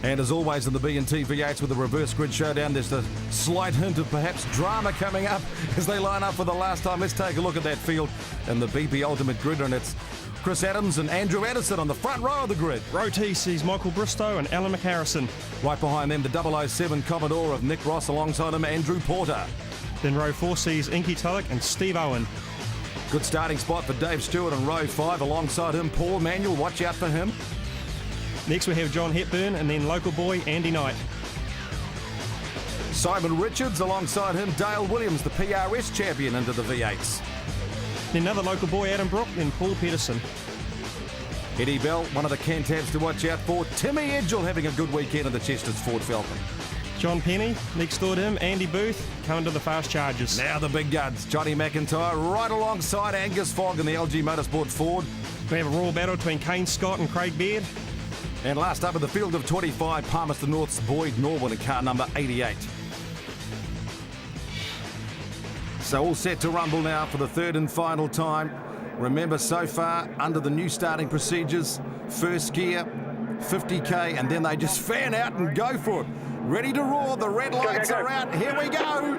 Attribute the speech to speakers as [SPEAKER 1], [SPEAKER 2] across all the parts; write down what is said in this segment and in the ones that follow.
[SPEAKER 1] And as always in the BNT V8s with the reverse grid showdown, there's a slight hint of perhaps drama coming up as they line up for the last time. Let's take a look at that field in the BP Ultimate Grid, and it's Chris Adams and Andrew Addison on the front row of the grid.
[SPEAKER 2] Row T sees Michael Bristow and Alan McHarrison.
[SPEAKER 1] Right behind them, the 007 Commodore of Nick Ross, alongside him Andrew Porter.
[SPEAKER 2] Then row 4 sees Inky Tulloch and Steve Owen.
[SPEAKER 1] Good starting spot for Dave Stewart on row 5, alongside him Paul Manuel. Watch out for him.
[SPEAKER 2] Next we have John Hepburn and then local boy Andy Knight.
[SPEAKER 1] Simon Richards, alongside him Dale Williams, the PRS champion into the V8s.
[SPEAKER 2] Then another local boy Adam Brook, then Paul Peterson.
[SPEAKER 1] Eddie Bell, one of the Cantabs to watch out for. Timmy Edgell having a good weekend in the Chester's Ford Falcon.
[SPEAKER 2] John Penny, next door to him Andy Booth, coming to the fast charges.
[SPEAKER 1] Now the big guns, Johnny McIntyre right alongside Angus Fogg in the LG Motorsport Ford.
[SPEAKER 2] We have a raw battle between Kane Scott and Craig Beard.
[SPEAKER 1] And last up in the field of 25, Palmerston North's Boyd Norwood in car number 88. So all set to rumble now for the third and final time. Remember, so far, under the new starting procedures, first gear, 50k, and then they just fan out and go for it. Ready to roar, the red lights are out, here we go!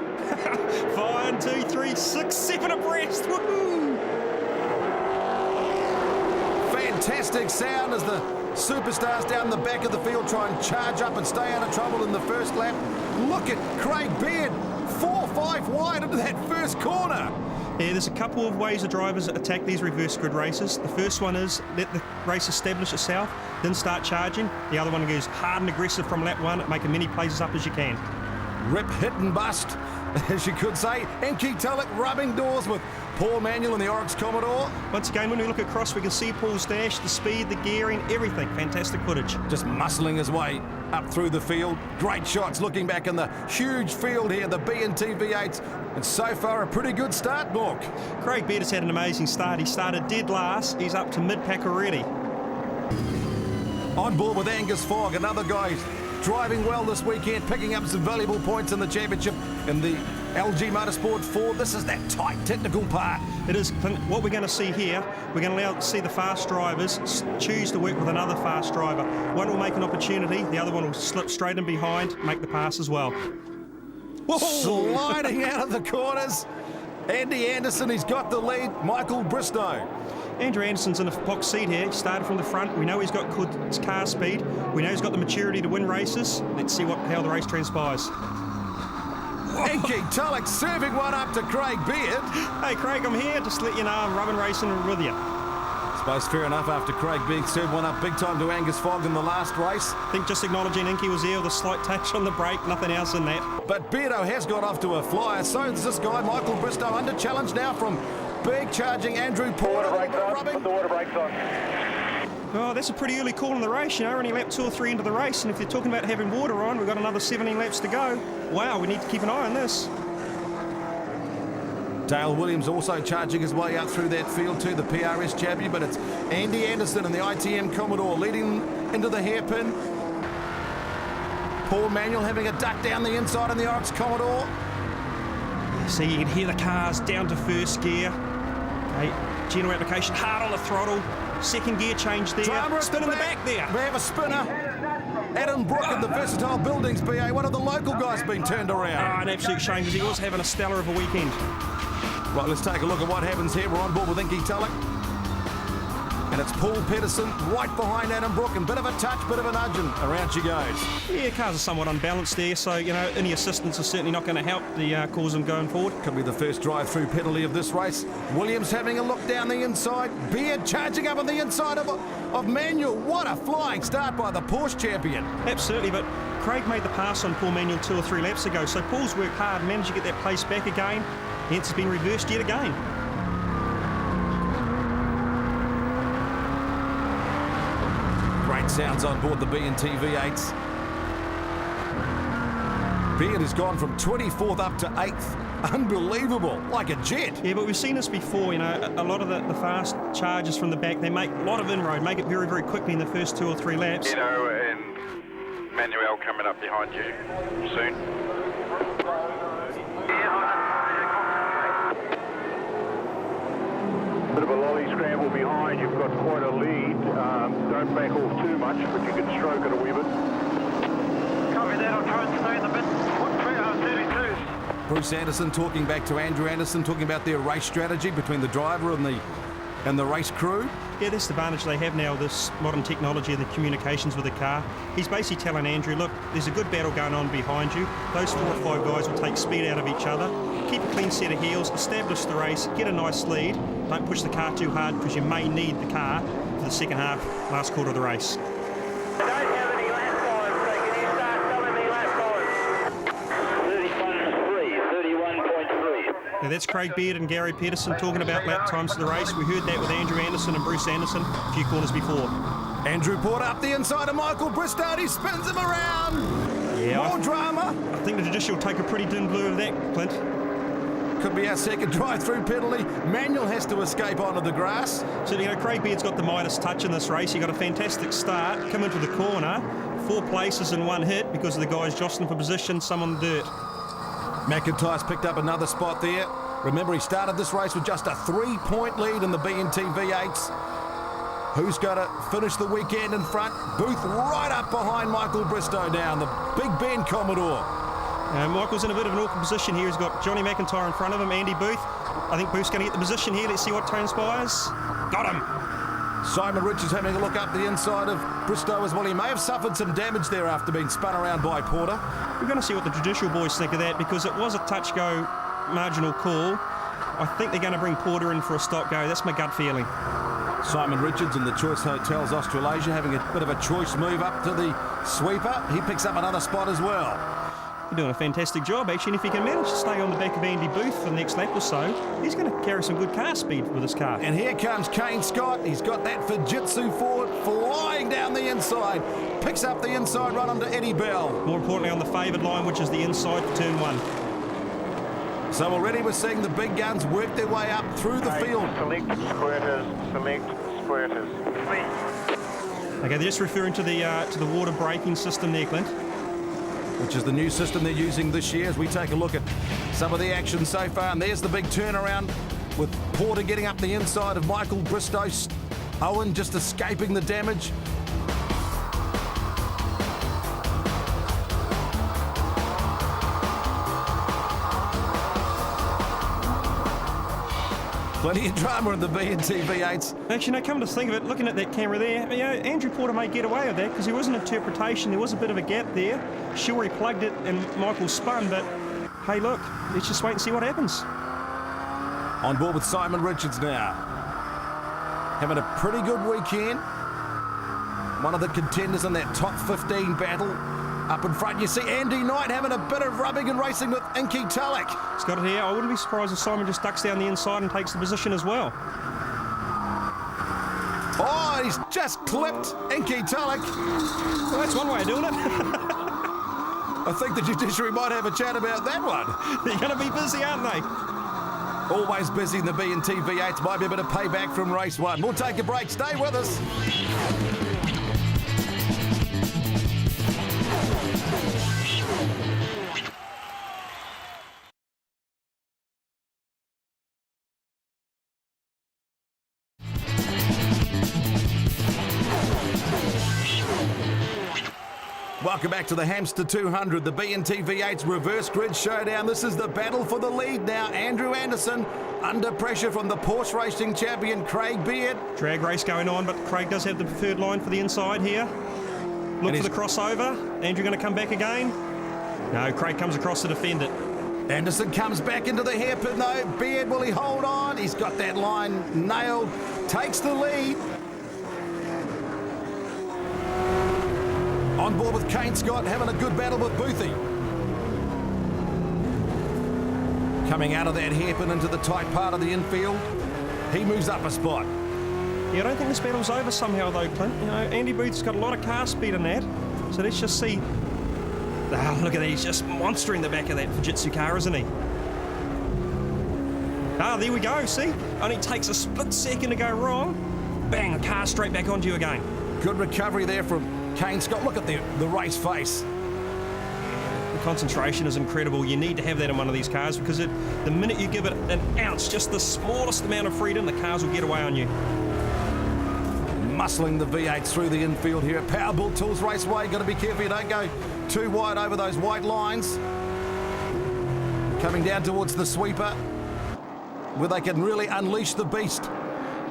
[SPEAKER 2] 1, 2, 3, 6, 7 abreast, woohoo!
[SPEAKER 1] Fantastic sound as the superstars down the back of the field try and charge up and stay out of trouble in the first lap. Look at Craig Beard, 4-5 wide into that first corner.
[SPEAKER 2] Yeah, there's a couple of ways the drivers attack these reverse grid races. The first one is let the race establish itself, then start charging. The other one goes hard and aggressive from lap 1, make as many places up as you can.
[SPEAKER 1] Rip, hit and bust, as you could say. Inky Tulloch rubbing doors with Paul Manuel and the Oryx Commodore.
[SPEAKER 2] Once again, when we look across, we can see Paul's dash, the speed, the gearing, everything. Fantastic footage.
[SPEAKER 1] Just muscling his way up through the field. Great shots looking back in the huge field here, the BNT V8s. And so far, a pretty good start, Mork.
[SPEAKER 2] Craig Beard has had an amazing start. He started dead last. He's up to mid-pack already.
[SPEAKER 1] On board with Angus Fogg, another guy driving well this weekend, picking up some valuable points in the championship in the LG Motorsport Ford. This is that tight technical part.
[SPEAKER 2] It is. What we're going to see here, we're going to see the fast drivers choose to work with another fast driver. One will make an opportunity, the other one will slip straight in behind, make the pass as well.
[SPEAKER 1] Whoa. Sliding out of the corners. Andy Anderson, he's got the lead. Michael Bristow.
[SPEAKER 2] Andrew Anderson's in the box seat here. He started from the front. We know he's got good car speed. We know he's got the maturity to win races. Let's see how the race transpires.
[SPEAKER 1] Inky Tulloch serving one up to Craig Beard.
[SPEAKER 2] Hey Craig, I'm here. Just to let you know I'm rubbing racing with you.
[SPEAKER 1] Suppose fair enough after Craig Beard served one up big time to Angus Fogg in the last race.
[SPEAKER 2] I think just acknowledging Inky was there with a slight touch on the brake, nothing else in that.
[SPEAKER 1] But Beardo has got off to a flyer. So is this guy, Michael Bristow, under challenge now from big charging Andrew Porter.
[SPEAKER 3] Put the water brakes on.
[SPEAKER 2] Oh, that's a pretty early call in the race, you know, only lap 2 or 3 into the race, and if you're talking about having water on, we've got another 17 laps to go. Wow, we need to keep an eye on this.
[SPEAKER 1] Dale Williams also charging his way out through that field too, the PRS champion, but it's Andy Anderson and the ITM Commodore leading into the hairpin. Paul Manuel having a duck down the inside in the Oryx Commodore.
[SPEAKER 2] See, you can hear the cars down to first gear. Okay, general application, hard on the throttle. Second gear change there. Spin in the back there.
[SPEAKER 1] We have a spinner. Adam Brook in the Versatile Buildings BA, one of the local guys being turned around.
[SPEAKER 2] Oh, an absolute shame because he was having a stellar of a weekend.
[SPEAKER 1] Right, let's take a look at what happens here. We're on board with Inky Tulloch. And it's Paul Peterson right behind Adam Brook, and bit of a touch, bit of a nudging. Around she goes.
[SPEAKER 2] Yeah, cars are somewhat unbalanced there, so, you know, any assistance is certainly not going to help the cause them going forward.
[SPEAKER 1] Could be the first drive-through penalty of this race. Williams having a look down the inside. Beard charging up on the inside of Manuel. What a flying start by the Porsche champion.
[SPEAKER 2] Absolutely, but Craig made the pass on Paul Manuel 2 or 3 laps ago, so Paul's worked hard, managed to get that place back again, hence it's been reversed yet again.
[SPEAKER 1] Great sounds on board the BNT V8s. Beard has gone from 24th up to 8th. Unbelievable, like a jet.
[SPEAKER 2] Yeah, but we've seen this before, you know, a lot of the fast charges from the back, they make a lot of inroad, make it very, very quickly in the first 2 or 3 laps.
[SPEAKER 3] You know, and Manuel coming up behind you soon. Bit of a lolly scramble behind, you've got quite a lead. Don't back off too much, but you can stroke it a wee bit.
[SPEAKER 1] Bruce Anderson talking back to Andrew Anderson, talking about their race strategy between the driver and the race crew.
[SPEAKER 2] Yeah, that's the advantage they have now, this modern technology and the communications with the car. He's basically telling Andrew, look, there's a good battle going on behind you. Those 4 or 5 guys will take speed out of each other. Keep a clean set of heels, establish the race, get a nice lead. Don't push the car too hard because you may need the car for the second half, last quarter of the race.
[SPEAKER 4] I don't have any lap times, so can you start telling me lap times? 31.3.
[SPEAKER 2] Now that's Craig Beard and Gary Pedersen talking about lap times of the race. We heard that with Andrew Anderson and Bruce Anderson a few corners before.
[SPEAKER 1] Andrew Porter up the inside of Michael Bristow. He spins him around.
[SPEAKER 2] Yeah,
[SPEAKER 1] More drama.
[SPEAKER 2] I think the judicial will take a pretty dim blue of that, Clint.
[SPEAKER 1] Could be our second drive-through penalty. Manuel has to escape onto the grass.
[SPEAKER 2] So, Craig Beard's got the Midas touch in this race. He got a fantastic start, come into the corner, 4 places in 1 hit because of the guys jostling for position, some on the dirt.
[SPEAKER 1] McIntyre's picked up another spot there. Remember, he started this race with just a 3-point lead in the BNT V8s. Who's going to finish the weekend in front? Booth right up behind Michael Bristow now, the Big Ben Commodore.
[SPEAKER 2] Michael's in a bit of an awkward position here. He's got Johnny McIntyre in front of him, Andy Booth. I think Booth's going to get the position here. Let's see what transpires. Got him.
[SPEAKER 1] Simon Richards having a look up the inside of Bristow as well. He may have suffered some damage there after being spun around by Porter.
[SPEAKER 2] We're going to see what the judicial boys think of that because it was a touch-go marginal call. I think they're going to bring Porter in for a stop-go. That's my gut feeling.
[SPEAKER 1] Simon Richards in the Choice Hotels Australasia having a bit of a choice move up to the sweeper. He picks up another spot as well.
[SPEAKER 2] You're doing a fantastic job, actually, and if he can manage to stay on the back of Andy Booth for the next lap or so, he's going to carry some good car speed with this car.
[SPEAKER 1] And here comes Kane Scott. He's got that Fujitsu Ford flying down the inside. Picks up the inside run onto Eddie Bell.
[SPEAKER 2] More importantly, on the favoured line, which is the inside for turn 1.
[SPEAKER 1] So already we're seeing the big guns work their way up through the field.
[SPEAKER 4] Select squirters, select squirters.
[SPEAKER 2] Okay, they're just referring to the water braking system there, Clint.
[SPEAKER 1] Which is the new system they're using this year as we take a look at some of the action so far. And there's the big turnaround with Porter getting up the inside of Michael Bristow. Owen just escaping the damage. Plenty of drama in the BNT V8s.
[SPEAKER 2] Actually, no, come to think of it, looking at that camera there, Andrew Porter may get away with that because there was an interpretation, there was a bit of a gap there. Sure, he plugged it and Michael spun, but hey, look, let's just wait and see what happens.
[SPEAKER 1] On board with Simon Richards now. Having a pretty good weekend. One of the contenders in that top 15 battle. Up in front, you see Andy Knight having a bit of rubbing and racing with Inky Tulloch.
[SPEAKER 2] He's got it here. I wouldn't be surprised if Simon just ducks down the inside and takes the position as well.
[SPEAKER 1] Oh, he's just clipped Inky Tulloch.
[SPEAKER 2] Well, that's one way of doing it.
[SPEAKER 1] I think the judiciary might have a chat about that one.
[SPEAKER 2] They're going to be busy, aren't they?
[SPEAKER 1] Always busy in the BNT V8s. Might be a bit of payback from race 1. We'll take a break. Stay with us. Welcome back to the Hamster 200, the BNT V8's reverse grid showdown. This is the battle for the lead now. Andrew Anderson under pressure from the Porsche Racing champion Craig Beard.
[SPEAKER 2] Drag race going on, but Craig does have the preferred line for the inside here. Look for the crossover. Andrew going to come back again? No, Craig comes across to defend it.
[SPEAKER 1] Anderson comes back into the hairpin though. Beard, will he hold on? He's got that line nailed. Takes the lead. On board with Kane Scott, having a good battle with Boothie. Coming out of that hairpin into the tight part of the infield. He moves up a spot.
[SPEAKER 2] Yeah, I don't think this battle's over somehow though, Clint. Andy Booth's got a lot of car speed in that. So let's just see. Oh, look at that, he's just monstering the back of that Fujitsu car, isn't he? Ah, there we go, see? Only takes a split second to go wrong. Bang, the car straight back onto you again.
[SPEAKER 1] Good recovery there from Kane Scott. Look at the race face.
[SPEAKER 2] The concentration is incredible. You need to have that in one of these cars because the minute you give it an ounce, just the smallest amount of freedom, the cars will get away on you.
[SPEAKER 1] Muscling the V8 through the infield here at Powerbuilt Tools Raceway. Got to be careful you don't go too wide over those white lines. Coming down towards the sweeper, where they can really unleash the beast.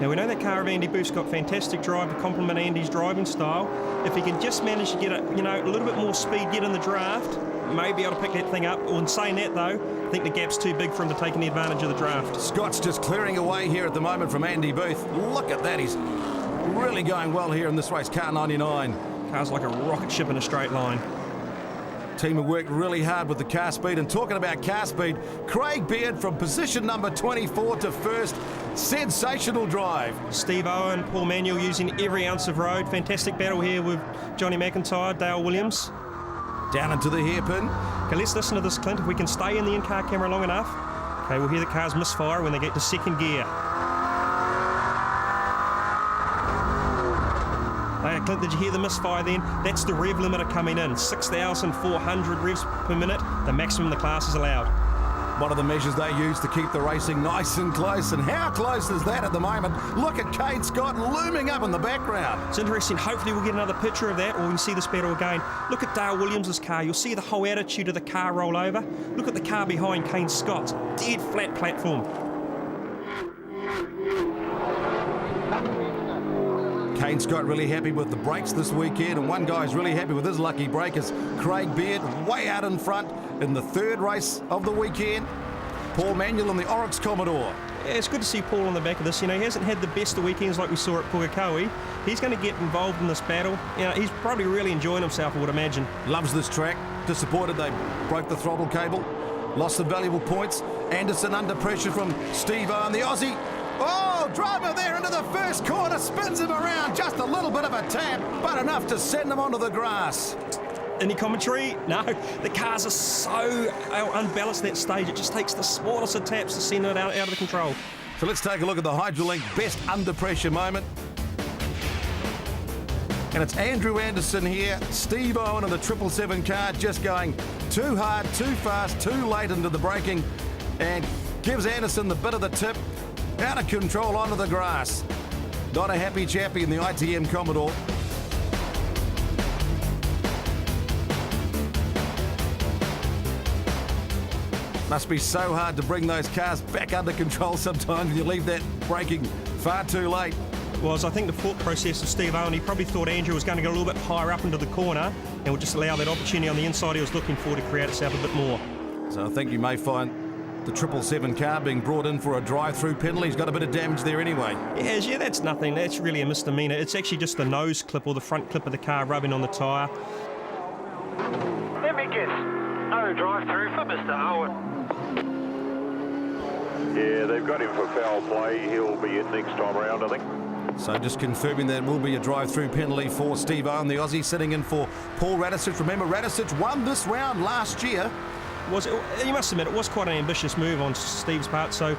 [SPEAKER 2] Now we know that car of Andy Booth's got fantastic drive to complement Andy's driving style. If he can just manage to get a little bit more speed, get in the draft, may be able to pick that thing up. Well, in saying that though, I think the gap's too big for him to take any advantage of the draft.
[SPEAKER 1] Scott's just clearing away here at the moment from Andy Booth. Look at that, he's really going well here in this race, car 99.
[SPEAKER 2] Car's like a rocket ship in a straight line.
[SPEAKER 1] Team have worked really hard with the car speed, and talking about car speed, Craig Beard from position number 24 to first. Sensational drive.
[SPEAKER 2] Steve Owen, Paul Manuel using every ounce of road. Fantastic battle here with Johnny McIntyre, Dale Williams.
[SPEAKER 1] Down into the hairpin.
[SPEAKER 2] Okay, let's listen to this, Clint. If we can stay in the in-car camera long enough, okay, we'll hear the cars misfire when they get to second gear. Okay, Clint, did you hear the misfire then? That's the rev limiter coming in. 6,400 revs per minute, the maximum the class is allowed.
[SPEAKER 1] One of the measures they use to keep the racing nice and close, and how close is that at the moment? Look at Kane Scott looming up in the background.
[SPEAKER 2] It's interesting. Hopefully we'll get another picture of that, or we can see this battle again. Look at Dale Williams' car. You'll see the whole attitude of the car roll over. Look at the car behind Kane Scott's dead flat platform.
[SPEAKER 1] Kane Scott really happy with the brakes this weekend, and one guy's really happy with his lucky break is Craig Beard, way out in front in the third race of the weekend. Paul Manuel in the Oryx Commodore.
[SPEAKER 2] Yeah, it's good to see Paul on the back of this. He hasn't had the best of weekends like we saw at Pukekohe. He's going to get involved in this battle. He's probably really enjoying himself, I would imagine.
[SPEAKER 1] Loves this track. Disappointed they broke the throttle cable. Lost some valuable points. Anderson under pressure from Steve Owen, the Aussie. Oh, driver there into the first corner, spins him around, just a little bit of a tap, but enough to send him onto the grass.
[SPEAKER 2] Any commentary? No, the cars are so unbalanced at that stage, it just takes the smallest of taps to send it out of the control.
[SPEAKER 1] So let's take a look at the Hydrolink best under pressure moment. And it's Andrew Anderson here, Steve Owen in the 777 car, just going too hard, too fast, too late into the braking, and gives Anderson the bit of the tip. Out of control onto the grass. Not a happy chappy in the ITM Commodore. Must be so hard to bring those cars back under control sometimes when you leave that braking far too late.
[SPEAKER 2] I think the thought process of Steve Owen, he probably thought Andrew was going to get a little bit higher up into the corner and would just allow that opportunity on the inside he was looking for to create itself a bit more.
[SPEAKER 1] So I think you may find the 777 car being brought in for a drive-through penalty. He's got a bit of damage there anyway.
[SPEAKER 2] Yeah, that's nothing. That's really a misdemeanor. It's actually just the nose clip or the front clip of the car rubbing on the tyre.
[SPEAKER 4] Let me guess. No drive-through for Mr. Owen.
[SPEAKER 5] Yeah, they've got him for foul play. He'll be in next time around, I think.
[SPEAKER 1] So just confirming that it will be a drive-through penalty for Steve Owen, the Aussie, sitting in for Paul Radisich. Remember, Radisich won this round last year.
[SPEAKER 2] You must admit, it was quite an ambitious move on Steve's part, so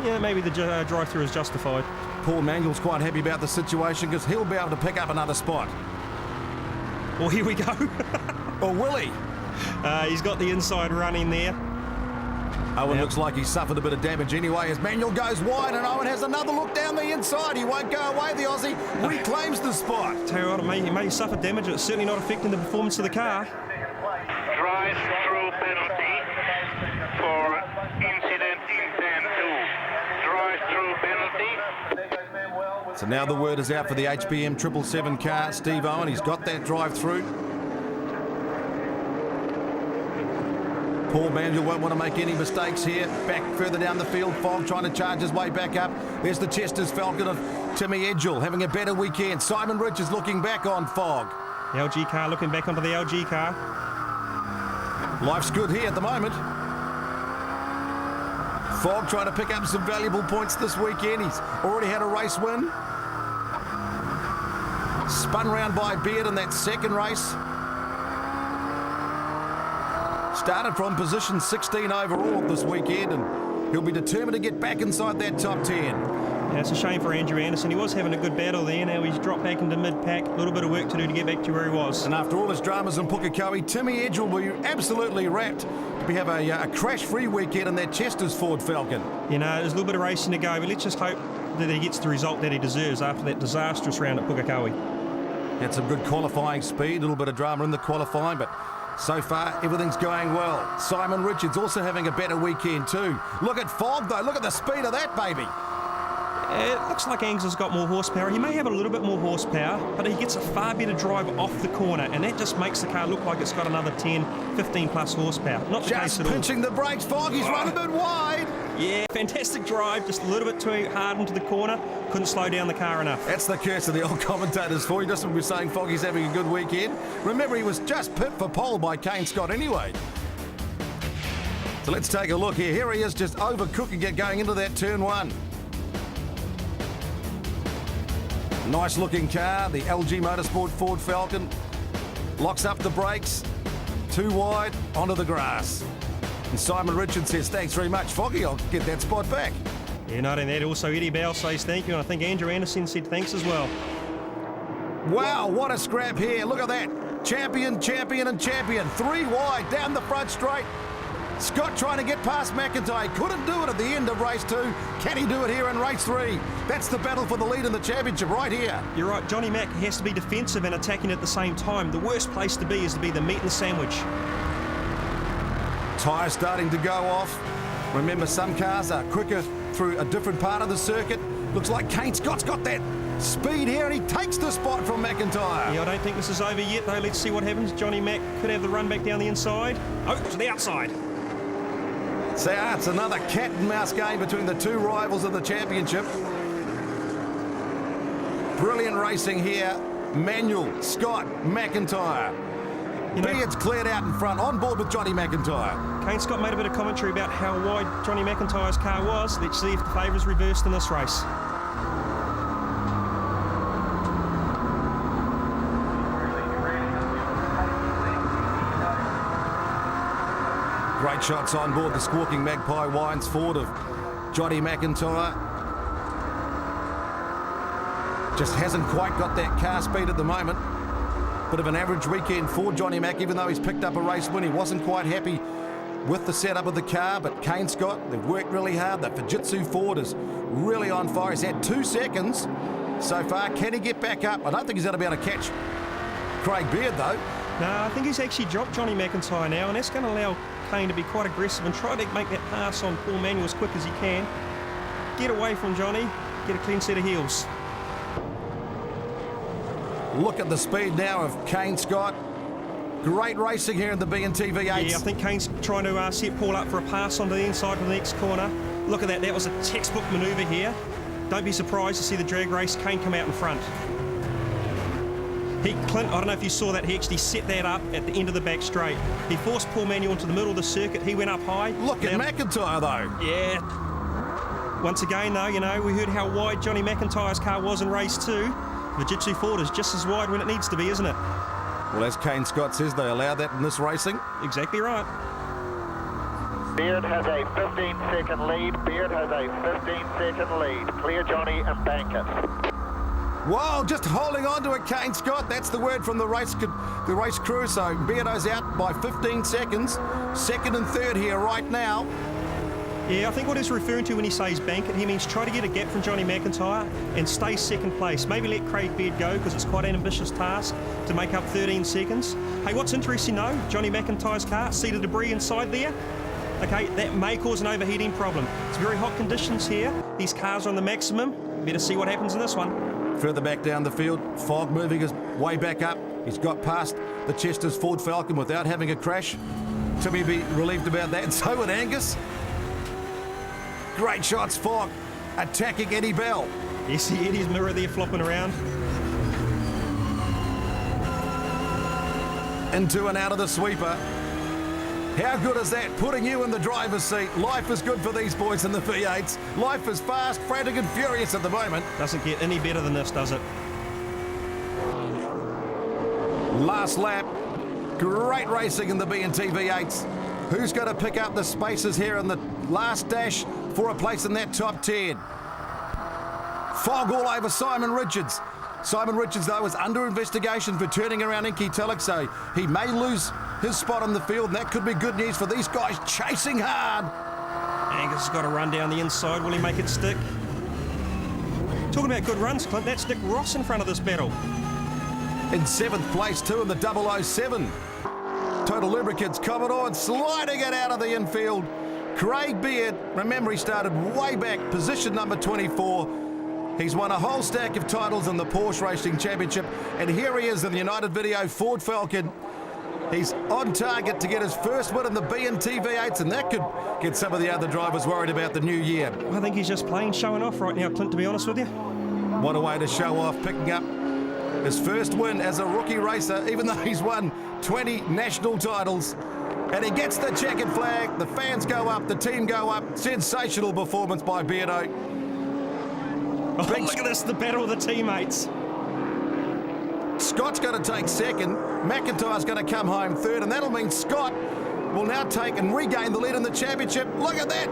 [SPEAKER 2] yeah, maybe the drive-through is justified.
[SPEAKER 1] Paul Manuel's quite happy about the situation because he'll be able to pick up another spot.
[SPEAKER 2] Well, here we go.
[SPEAKER 1] Or will he?
[SPEAKER 2] He's got the inside running there.
[SPEAKER 1] Owen looks like he's suffered a bit of damage anyway as Manuel goes wide, and Owen has another look down the inside. He won't go away, the Aussie reclaims the spot.
[SPEAKER 2] Tell you what, he may have suffered damage, but it's certainly not affecting the performance of the car.
[SPEAKER 3] Drive-through penalty for incident in turn 2. Drive-through penalty.
[SPEAKER 1] So now the word is out for the HBM 777 car. Steve Owen, he's got that drive-through. Paul Manuel won't want to make any mistakes here. Back further down the field, Fogg trying to charge his way back up. There's the Chester's Falcon of Timmy Edgell having a better weekend. Simon Rich is looking back on Fogg.
[SPEAKER 2] The LG car looking back onto the LG car.
[SPEAKER 1] Life's good here at the moment. Fogg trying to pick up some valuable points this weekend. He's already had a race win. Spun round by Beard in that second race. Started from position 16 overall this weekend, and he'll be determined to get back inside that top 10.
[SPEAKER 2] Yeah, it's a shame for Andrew Anderson. He was having a good battle there. Now he's dropped back into mid-pack. A little bit of work to do to get back to where he was.
[SPEAKER 1] And after all his dramas in Pukekohe, Timmy Edgell will be absolutely wrapped to have a crash-free weekend in that Chester's Ford Falcon.
[SPEAKER 2] There's a little bit of racing to go, but let's just hope that he gets the result that he deserves after that disastrous round at Pukekohe.
[SPEAKER 1] Had some good qualifying speed, a little bit of drama in the qualifying, but So far, everything's going well. Simon Richards also having a better weekend too. Look at Fogg though, look at the speed of that baby.
[SPEAKER 2] It looks like Angus has got more horsepower. He may have a little bit more horsepower, but he gets a far better drive off the corner, and that just makes the car look like it's got another 10, 15 plus horsepower. Not the case
[SPEAKER 1] Just
[SPEAKER 2] at all.
[SPEAKER 1] pinching the brakes, Fogg, he's run a bit wide.
[SPEAKER 2] Yeah, fantastic drive, just a little bit too hard into the corner. Couldn't slow down the car enough.
[SPEAKER 1] That's the curse of the old commentators for you. Just when we're saying Foggy's having a good weekend. Remember, he was just pipped for pole by Kane Scott anyway. So let's take a look here. Here he is just overcooking it going into that turn one. Nice looking car, the LG Motorsport Ford Falcon. Locks up the brakes, too wide, onto the grass. And Simon Richards says, thanks very much, Foggy, I'll get that spot back.
[SPEAKER 2] Yeah, not only that, also Eddie Bell says thank you, and I think Andrew Anderson said thanks as well.
[SPEAKER 1] Wow, what a scrap here. Look at that. Champion, champion, and champion. 3 wide, down the front straight. Scott trying to get past McIntyre. Couldn't do it at the end of race 2. Can he do it here in race 3? That's the battle for the lead in the championship right here.
[SPEAKER 2] You're right, Johnny Mack has to be defensive and attacking at the same time. The worst place to be is to be the meat and the sandwich.
[SPEAKER 1] Tyres starting to go off. Remember, some cars are quicker through a different part of the circuit. Looks like Kane Scott's got that speed here, and he takes the spot from McIntyre.
[SPEAKER 2] Yeah, I don't think this is over yet, though. Let's see what happens. Johnny Mack could have the run back down the inside. Oh, to the outside.
[SPEAKER 1] So it's another cat and mouse game between the two rivals of the championship. Brilliant racing here. Manuel, Scott, McIntyre.
[SPEAKER 2] You know,
[SPEAKER 1] Beard's cleared out in front, on board with Johnny McIntyre.
[SPEAKER 2] Kane Scott made a bit of commentary about how wide Johnny McIntyre's car was. Let's see if the favour's reversed in this race.
[SPEAKER 1] Great shots on board the Squawking Magpie Wines Ford of Johnny McIntyre. Just hasn't quite got that car speed at the moment. Bit of an average weekend for Johnny Mack, even though he's picked up a race win. He wasn't quite happy with the setup of the car, but Kane Scott, they've worked really hard. The Fujitsu Ford is really on fire. He's had 2 seconds so far. Can he get back up? I don't think he's going to be able to catch Craig Beard, though.
[SPEAKER 2] No, I think he's actually dropped Johnny McIntyre now, and that's going to allow Kane to be quite aggressive and try to make that pass on Paul Manuel as quick as he can. Get away from Johnny, get a clean set of heels.
[SPEAKER 1] Look at the speed now of Kane Scott. Great racing here in the BNT V8s.
[SPEAKER 2] Yeah, I think Kane's trying to set Paul up for a pass onto the inside of the next corner. Look at that, that was a textbook manoeuvre here. Don't be surprised to see the drag race, Kane come out in front. Clint, I don't know if you saw that, he actually set that up at the end of the back straight. He forced Paul Manuel into the middle of the circuit, he went up high.
[SPEAKER 1] Look at McIntyre, though.
[SPEAKER 2] Yeah. Once again, though, you know, we heard how wide Johnny McIntyre's car was in race 2. The Fujitsu Ford is just as wide when it needs to be, isn't it?
[SPEAKER 1] Well, as Kane Scott says, they allow that in this racing.
[SPEAKER 2] Exactly right.
[SPEAKER 4] Beard has a 15-second lead. Beard has a 15-second lead. Clear Johnny and bank it.
[SPEAKER 1] Whoa, just holding on to it, Kane Scott. That's the word from the race crew. So Beardo's out by 15 seconds. Second and third here right now.
[SPEAKER 2] Yeah, I think what he's referring to when he says bank it, he means try to get a gap from Johnny McIntyre and stay second place. Maybe let Craig Beard go because it's quite an ambitious task to make up 13 seconds. Hey, what's interesting though, Johnny McIntyre's car, sea of debris inside there. Okay, that may cause an overheating problem. It's very hot conditions here. These cars are on the maximum. Better see what happens in this one.
[SPEAKER 1] Further back down the field, Fogg moving his way back up. He's got past the Chester's Ford Falcon without having a crash. Timmy be relieved about that, and so would Angus. Great shots, Fogg attacking Eddie Bell.
[SPEAKER 2] You see Eddie's mirror there flopping around.
[SPEAKER 1] Into and out of the sweeper. How good is that? Putting you in the driver's seat. Life is good for these boys in the V8s. Life is fast, frantic and furious at the moment.
[SPEAKER 2] Doesn't get any better than this, does it?
[SPEAKER 1] Last lap. Great racing in the BNT V8s. Who's going to pick up the spaces here in the last dash for a place in that top 10? Fogg all over Simon Richards. Simon Richards, though, is under investigation for turning around Inky Tillich, so he may lose his spot on the field, and that could be good news for these guys chasing hard.
[SPEAKER 2] Angus has got to run down the inside. Will he make it stick? Talking about good runs, Clint, that's Nick Ross in front of this battle.
[SPEAKER 1] In 7th place, too, in the 007. Total Lubricants Commodore and sliding it out of the infield. Craig Beard, remember he started way back, position number 24. He's won a whole stack of titles in the Porsche Racing Championship, and here he is in the United Video Ford Falcon. He's on target to get his first win in the BNT V8s, and that could get some of the other drivers worried about the new year.
[SPEAKER 2] I think he's just playing, showing off right now, Clint, to be honest with you.
[SPEAKER 1] What a way to show off, picking up his first win as a rookie racer, even though he's won 20 national titles. And he gets the checkered flag, the fans go up, the team go up. Sensational performance by Beardo.
[SPEAKER 2] Oh, look at this, the battle of the teammates.
[SPEAKER 1] Scott's going to take second, McIntyre's going to come home third, and that'll mean Scott will now take and regain the lead in the championship. Look at that!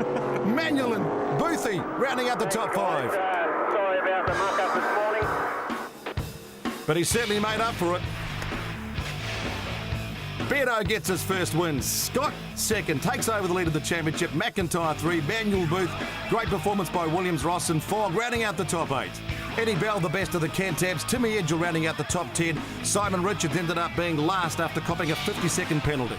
[SPEAKER 1] Manuel and Boothie rounding out the top five.
[SPEAKER 4] Sorry about the muck-up this morning.
[SPEAKER 1] But he certainly made up for it. Beardo gets his first win. Scott second, takes over the lead of the championship. McIntyre 3, Manuel Booth. Great performance by Williams, Ross and Fogg rounding out the top 8. Eddie Bell, the best of the Cantabs. Timmy Edgell rounding out the top 10. Simon Richards ended up being last after copping a 50-second penalty.